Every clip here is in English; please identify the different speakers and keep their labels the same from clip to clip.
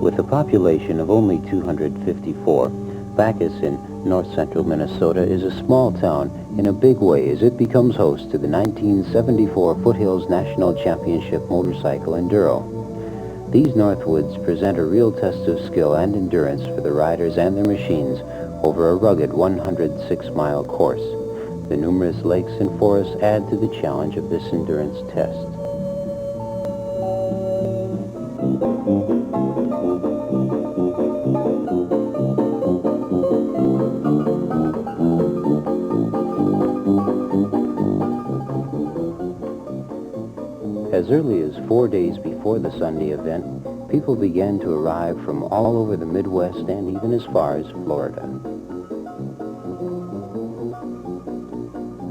Speaker 1: With a population of only 254, Backus in north-central Minnesota is a small town in a big way as it becomes host to the 1974 Foothills National Championship Motorcycle Enduro. These Northwoods present a real test of skill and endurance for the riders and their machines over a rugged 106-mile course. The numerous lakes and forests add to the challenge of this endurance test. As early as 4 days before the Sunday event, people began to arrive from all over the Midwest and even as far as Florida.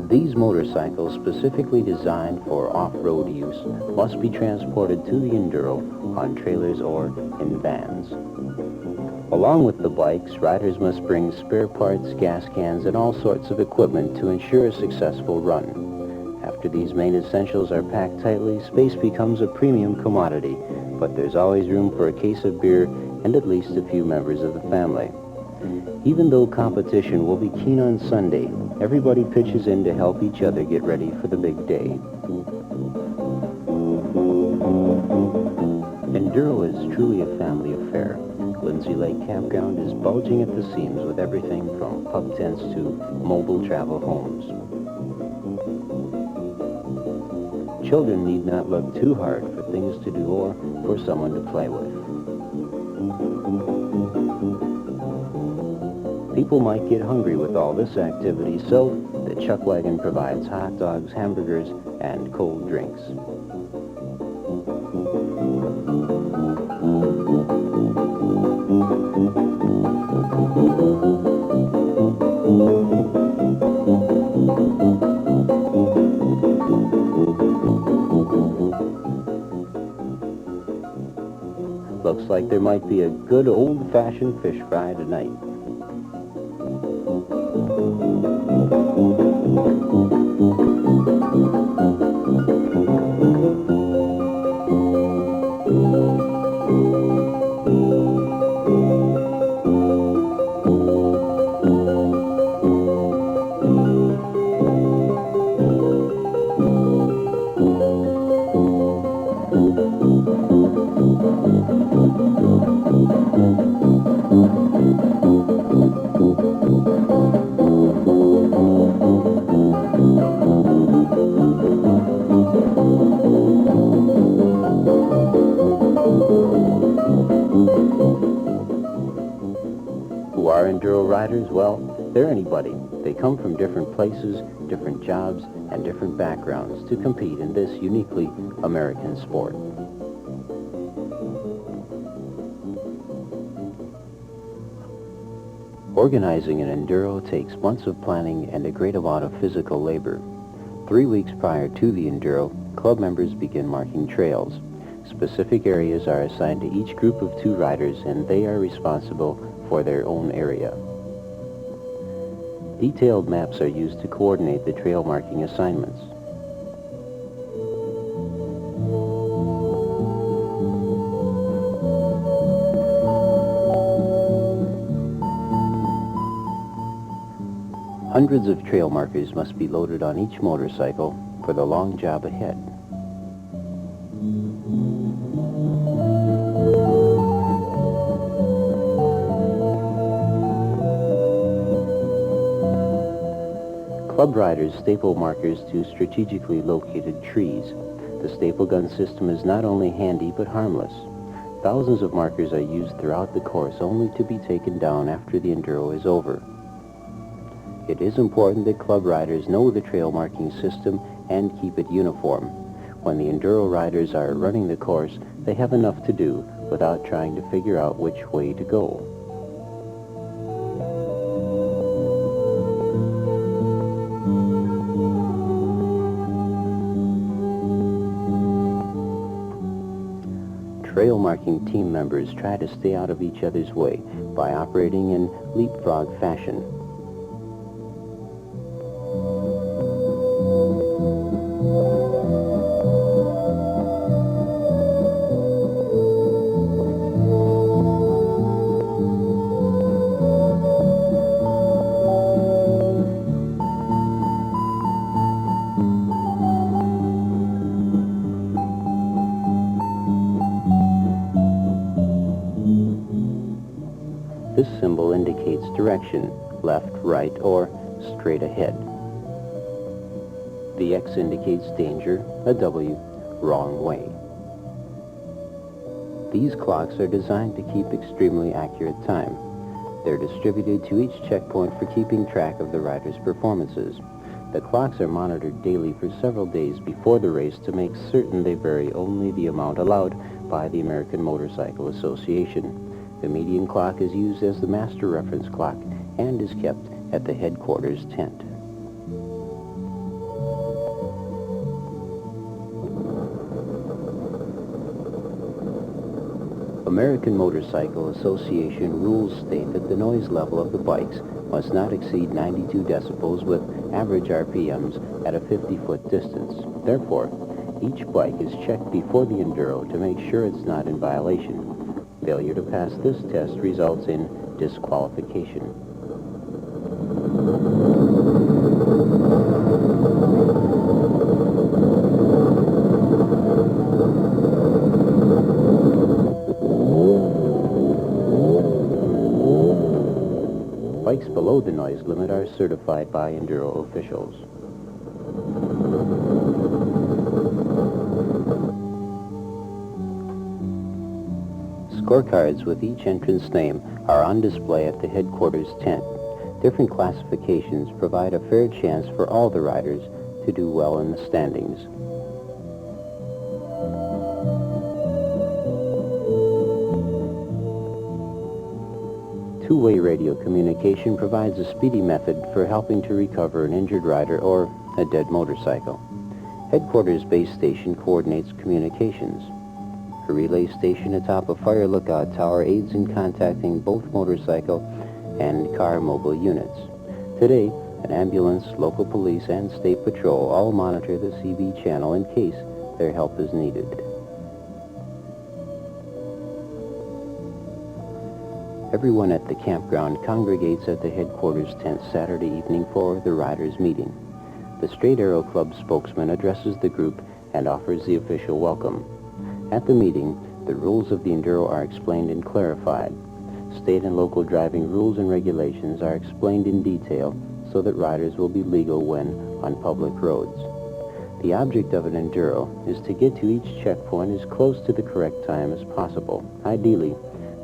Speaker 1: These motorcycles, specifically designed for off-road use, must be transported to the Enduro on trailers or in vans. Along with the bikes, riders must bring spare parts, gas cans, and all sorts of equipment to ensure a successful run. After these main essentials are packed tightly, space becomes a premium commodity, but there's always room for a case of beer and at least a few members of the family. Even though competition will be keen on Sunday, everybody pitches in to help each other get ready for the big day. Enduro is truly a family affair. Lindsay Lake Campground is bulging at the seams with everything from pub tents to mobile travel homes. Children need not look too hard for things to do or for someone to play with. People might get hungry with all this activity, so the chuck wagon provides hot dogs, hamburgers, and cold drinks. Looks like there might be a good old-fashioned fish fry tonight. Who are Enduro riders? Well, they're anybody. They come from different places, different jobs, and different backgrounds to compete in this uniquely American sport. Organizing an Enduro takes months of planning and a great amount of physical labor. 3 weeks prior to the Enduro, club members begin marking trails. Specific areas are assigned to each group of 2 riders, and they are responsible for their own area. Detailed maps are used to coordinate the trail marking assignments. Hundreds of trail markers must be loaded on each motorcycle for the long job ahead. Club riders staple markers to strategically located trees. The staple gun system is not only handy but harmless. Thousands of markers are used throughout the course only to be taken down after the Enduro is over. It is important that club riders know the trail marking system and keep it uniform. When the Enduro riders are running the course, they have enough to do without trying to figure out which way to go. Trail marking team members try to stay out of each other's way by operating in leapfrog fashion. This symbol indicates direction, left, right, or straight ahead. The X indicates danger, a W, wrong way. These clocks are designed to keep extremely accurate time. They're distributed to each checkpoint for keeping track of the rider's performances. The clocks are monitored daily for several days before the race to make certain they vary only the amount allowed by the American Motorcycle Association. The median clock is used as the master reference clock and is kept at the headquarters tent. American Motorcycle Association rules state that the noise level of the bikes must not exceed 92 decibels with average RPMs at a 50-foot distance. Therefore, each bike is checked before the Enduro to make sure it's not in violation. Failure to pass this test results in disqualification. Bikes below the noise limit are certified by Enduro officials. Scorecards with each entrance name are on display at the headquarters tent. Different classifications provide a fair chance for all the riders to do well in the standings. Two-way radio communication provides a speedy method for helping to recover an injured rider or a dead motorcycle. Headquarters base station coordinates communications. A relay station atop a fire lookout tower aids in contacting both motorcycle and car mobile units. Today, an ambulance, local police, and state patrol all monitor the CB channel in case their help is needed. Everyone at the campground congregates at the headquarters tent Saturday evening for the riders' meeting. The Straight Arrow Club spokesman addresses the group and offers the official welcome. At the meeting, the rules of the Enduro are explained and clarified. State and local driving rules and regulations are explained in detail so that riders will be legal when on public roads. The object of an Enduro is to get to each checkpoint as close to the correct time as possible. Ideally,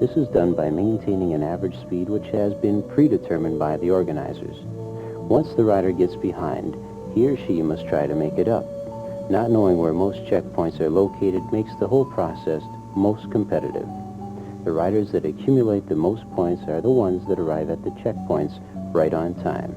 Speaker 1: this is done by maintaining an average speed which has been predetermined by the organizers. Once the rider gets behind, he or she must try to make it up. Not knowing where most checkpoints are located makes the whole process most competitive. The riders that accumulate the most points are the ones that arrive at the checkpoints right on time.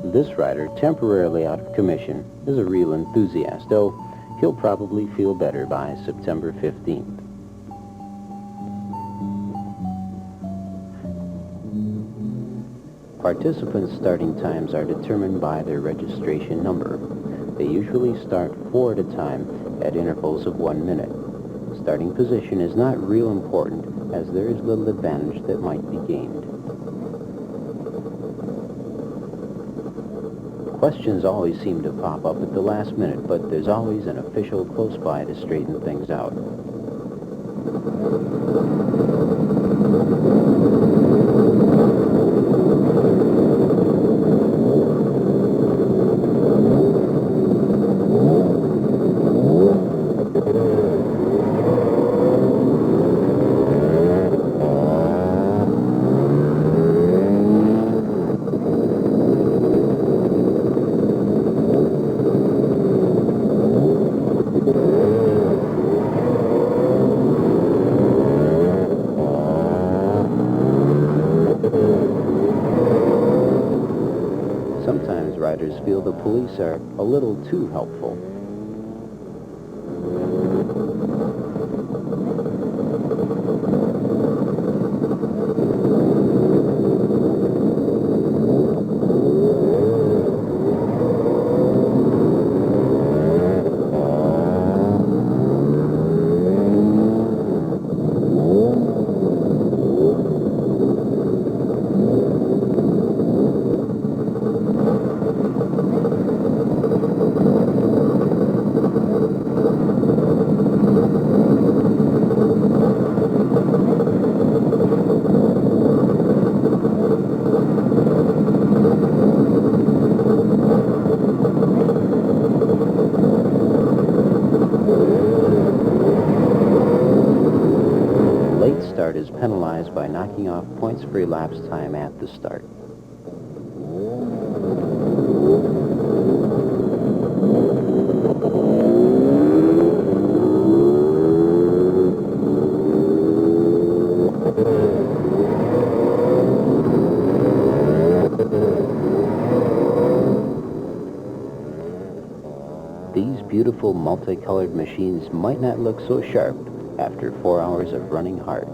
Speaker 1: This rider, temporarily out of commission, is a real enthusiast, though he'll probably feel better by September 15th. Participants' starting times are determined by their registration number. They usually start 4 at a time at intervals of 1 minute. Starting position is not real important as there is little advantage that might be gained. Questions always seem to pop up at the last minute, but there's always an official close by to straighten things out. riders feel the police are a little too helpful. Start is penalized by knocking off points for elapsed time at the start. These beautiful multicolored machines might not look so sharp after 4 hours of running hard.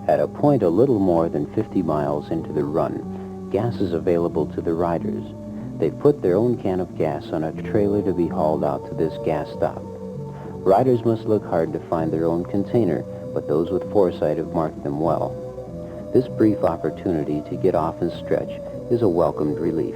Speaker 1: At a point a little more than 50 miles into the run, gas is available to the riders. They've put their own can of gas on a trailer to be hauled out to this gas stop. Riders must look hard to find their own container, but those with foresight have marked them well. This brief opportunity to get off and stretch is a welcomed relief.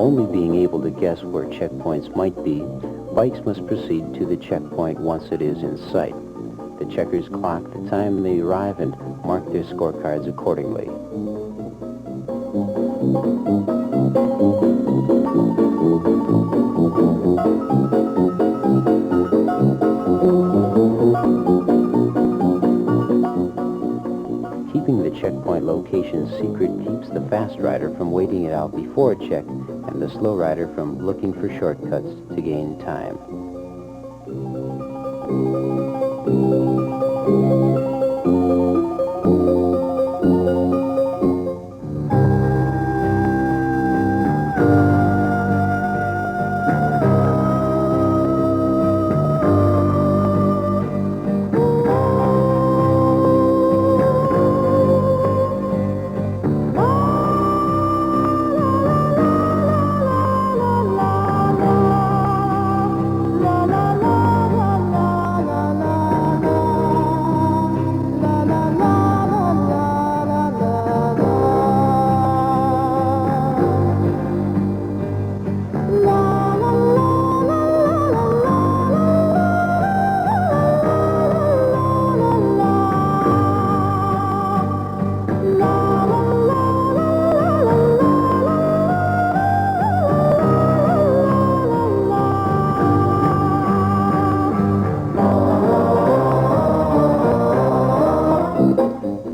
Speaker 1: Only being able to guess where checkpoints might be, bikes must proceed to the checkpoint once it is in sight. The checkers clock the time they arrive and mark their scorecards accordingly. Keeping the checkpoint location secret keeps the fast rider from waiting it out before a check and the slow rider from looking for shortcuts to gain time.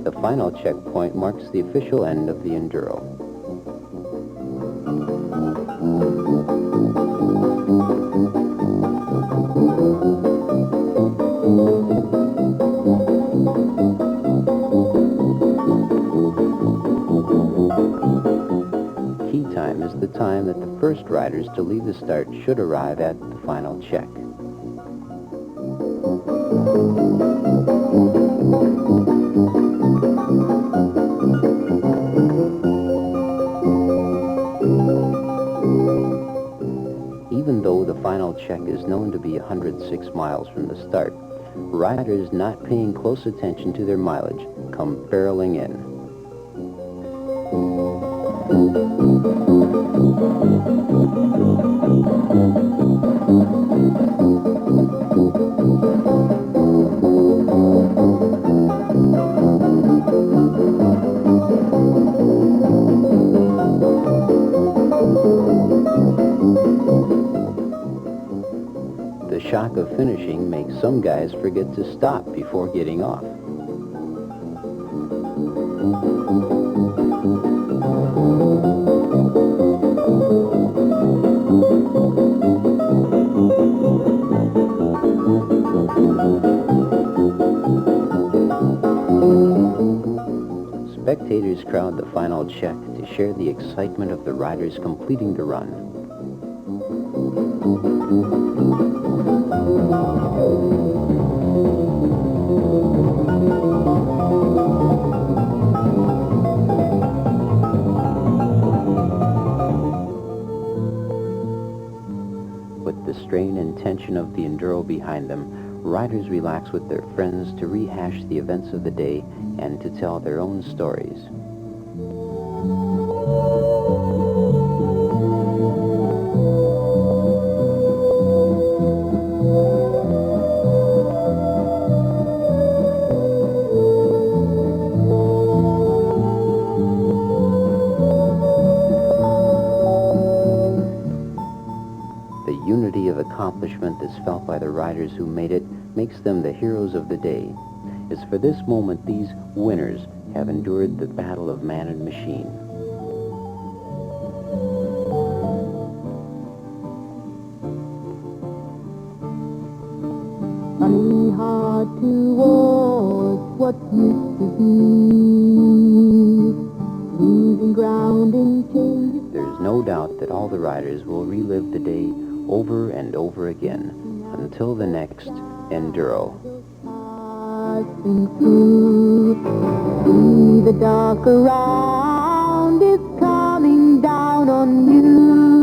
Speaker 1: The final checkpoint marks the official end of the Enduro. Key time is the time that the first riders to leave the start should arrive at the final check. Even though the final check is known to be 106 miles from the start, riders not paying close attention to their mileage come barreling in. The shock of finishing makes some guys forget to stop before getting off. Spectators crowd the final check to share the excitement of the riders completing the run. With the strain and tension of the Enduro behind them, riders relax with their friends to rehash the events of the day and to tell their own stories. The unity intensity of accomplishment that's felt by the riders who made it makes them the heroes of the day. It's for this moment these winners have endured the battle of man and machine.
Speaker 2: Running hard towards what used to be, losing ground in changes.
Speaker 1: There's no doubt that all the riders will relive the day over and over again until the next Enduro.
Speaker 2: Passing through, see the dark around is coming down on you.